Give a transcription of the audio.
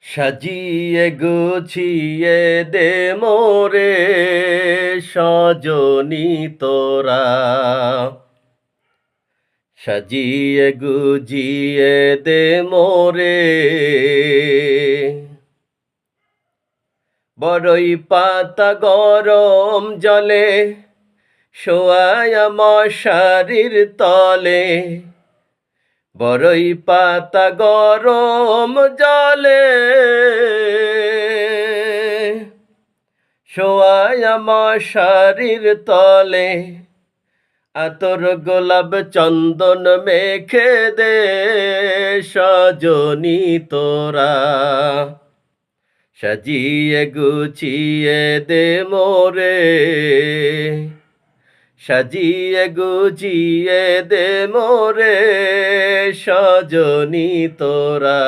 সাজিয়ে গুছিয়ে দে মোরে সজনি তোরা, সাজিয়ে গুজিয়ে দে মোরে। বড়ই পাতা গরম জলে শোয়ায়া মশারির তলে, বড়ই পাতা গরম জলে শোয়ায়া মশারির তলে, আতর গোলাপ চন্দন মেখে দে সজনি তোরা, সাজিয়ে গুছিয়ে দে মোরে, সাজিয়ে গুছিয়ে দে মোরে সজনি তোরা।